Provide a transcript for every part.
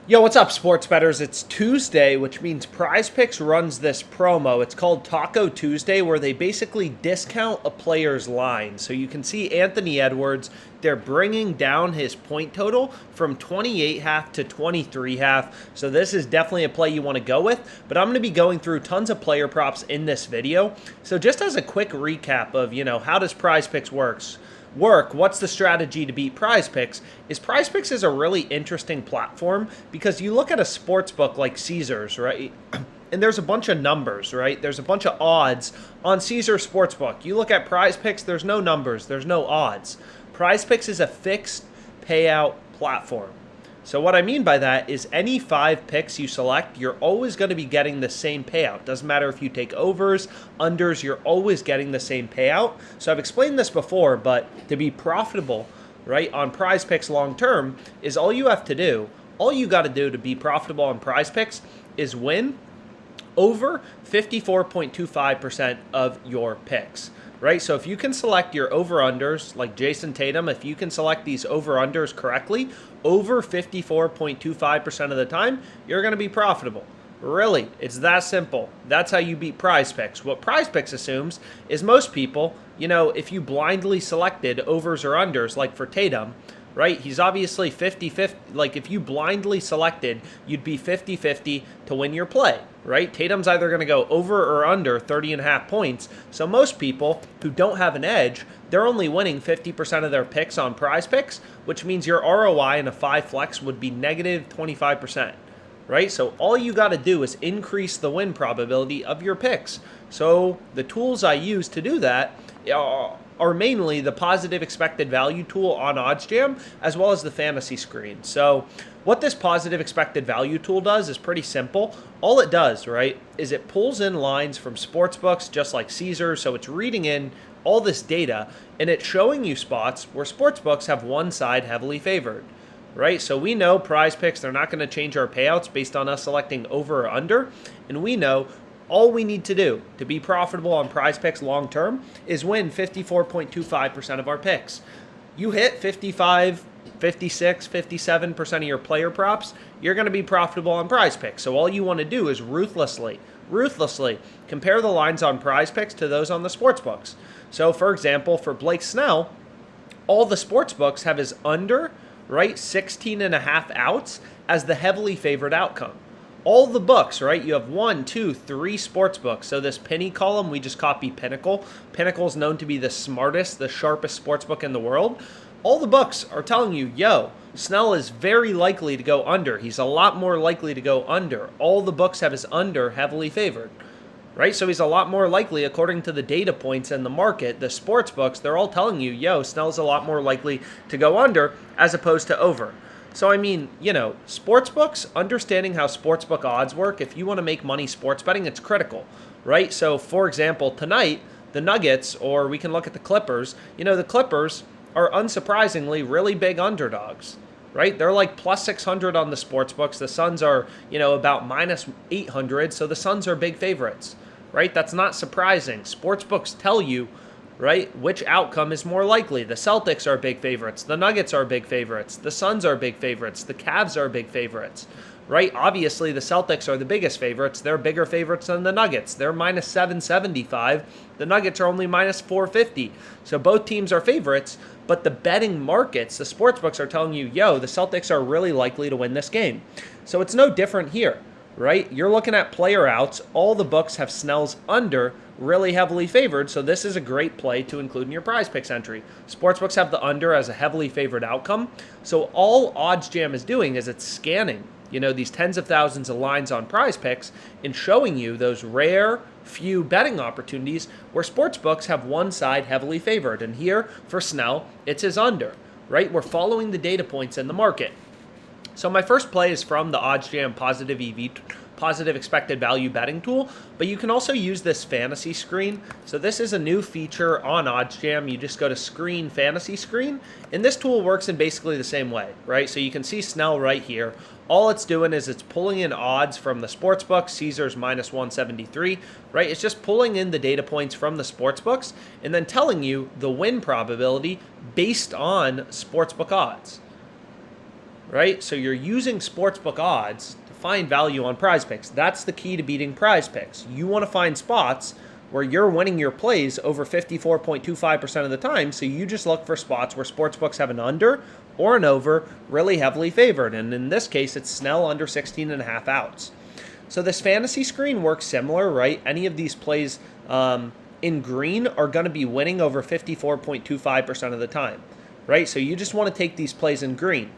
Yo, what's up, sports bettors? It's Tuesday, which means PrizePicks runs this promo. It's called Taco Tuesday, where they basically discount a player's line. So you can see Anthony Edwards, they're bringing down his point total from 28.5 to 23.5. So this is definitely a play you want to go with, but I'm going to be going through tons of player props in this video. So just as a quick recap of, how does PrizePicks work, what's the strategy to beat PrizePicks? PrizePicks is a really interesting platform because you look at a sports book like Caesars, right? And there's a bunch of numbers, right? There's a bunch of odds on Caesars Sportsbook. You look at PrizePicks, there's no numbers, there's no odds. PrizePicks is a fixed payout platform. So what I mean by that is any 5 picks you select, you're always going to be getting the same payout. Doesn't matter if you take overs, unders, you're always getting the same payout. So I've explained this before, but to be profitable, right, on PrizePicks long term is all you have to do. All you got to do to be profitable on PrizePicks is win over 54.25% of your picks. Right, so if you can select your over-unders, like Jason Tatum, if you can select these over-unders correctly, over 54.25% of the time, you're going to be profitable. Really, it's that simple. That's how you beat PrizePicks. What PrizePicks assumes is most people, if you blindly selected overs or unders, like for Tatum, right, he's obviously 50-50. Like if you blindly selected, you'd be 50-50 to win your play, right? Tatum's either going to go over or under 30.5 points. So most people who don't have an edge, they're only winning 50% of their picks on PrizePicks, which means your ROI in a 5 flex would be negative 25%, right? So all you got to do is increase the win probability of your picks. So the tools I use to do that are mainly the positive expected value tool on OddsJam, as well as the fantasy screen. So what this positive expected value tool does is pretty simple. All it does, right, is it pulls in lines from sportsbooks just like Caesars. So it's reading in all this data and it's showing you spots where sportsbooks have one side heavily favored, right? So we know PrizePicks, they're not going to change our payouts based on us selecting over or under. And we know all we need to do to be profitable on PrizePicks long term is win 54.25% of our picks. You hit 55, 56, 57% of your player props, you're going to be profitable on PrizePicks. So all you want to do is ruthlessly compare the lines on PrizePicks to those on the sportsbooks. So for example, for Blake Snell, all the sportsbooks have his under, right, 16.5 outs as the heavily favored outcome. All the books, right? You have 1, 2, 3 sports books. So this penny column, we just copy Pinnacle. Pinnacle is known to be the smartest, the sharpest sports book in the world. All the books are telling you, yo, Snell is very likely to go under. He's a lot more likely to go under. All the books have his under heavily favored, right? So he's a lot more likely, according to the data points in the market, the sports books, they're all telling you, yo, Snell's a lot more likely to go under as opposed to over. So, I mean, sportsbooks, understanding how sportsbook odds work, if you want to make money sports betting, it's critical, right? So, for example, tonight, the Nuggets, or we can look at the Clippers, the Clippers are unsurprisingly really big underdogs, right? They're like plus 600 on the sportsbooks. The Suns are, about minus 800, so the Suns are big favorites, right? That's not surprising. Sportsbooks tell you, right, which outcome is more likely. The Celtics are big favorites. The Nuggets are big favorites. The Suns are big favorites. The Cavs are big favorites, right? Obviously, the Celtics are the biggest favorites. They're bigger favorites than the Nuggets. They're minus 775. The Nuggets are only minus 450. So both teams are favorites, but the betting markets, the sportsbooks are telling you, yo, the Celtics are really likely to win this game. So it's no different here, right? You're looking at player outs. All the books have Snell's under really heavily favored, so this is a great play to include in your PrizePicks entry. Sportsbooks have the under as a heavily favored outcome, so all OddsJam is doing is it's scanning, these tens of thousands of lines on PrizePicks and showing you those rare few betting opportunities where sportsbooks have one side heavily favored. And here, for Snell, it's his under, right? We're following the data points in the market. So my first play is from the OddsJam Positive EV, Positive Expected Value betting tool, but you can also use this fantasy screen. So this is a new feature on OddsJam. You just go to Screen, Fantasy Screen, and this tool works in basically the same way, right? So you can see Snell right here. All it's doing is it's pulling in odds from the sportsbook, Caesars minus 173, right? It's just pulling in the data points from the sportsbooks and then telling you the win probability based on sportsbook odds. right? So you're using sportsbook odds to find value on PrizePicks. That's the key to beating PrizePicks. You want to find spots where you're winning your plays over 54.25% of the time, so you just look for spots where sportsbooks have an under or an over really heavily favored, and in this case, it's Snell under 16.5 outs. So this fantasy screen works similar, right? Any of these plays in green are going to be winning over 54.25% of the time, right? So you just want to take these plays in green.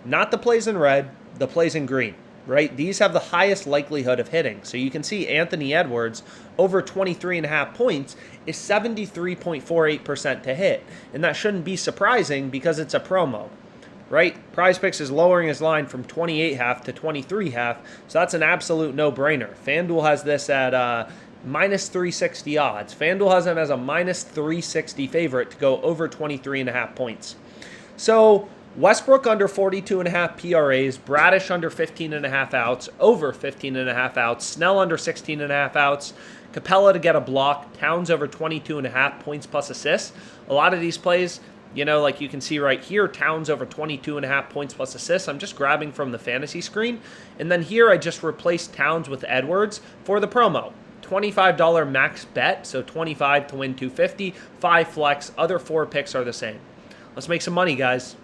Not the plays in red, the plays in green, right? These have the highest likelihood of hitting. So you can see Anthony Edwards over 23.5 points is 73.48% to hit. And that shouldn't be surprising because it's a promo, right? PrizePicks is lowering his line from 28.5 to 23.5. So that's an absolute no-brainer. FanDuel has this at minus 360 odds. FanDuel has him as a minus 360 favorite to go over 23.5 points. So Westbrook under 42.5 PRAs, Bradish under 15.5 outs, over 15.5 outs, Snell under 16.5 outs, Capella to get a block, Towns over 22.5 points plus assists. A lot of these plays, like you can see right here, Towns over 22.5 points plus assists. I'm just grabbing from the fantasy screen. And then here I just replaced Towns with Edwards for the promo. $25 max bet, so 25 to win 250, 5 flex, other 4 picks are the same. Let's make some money, guys.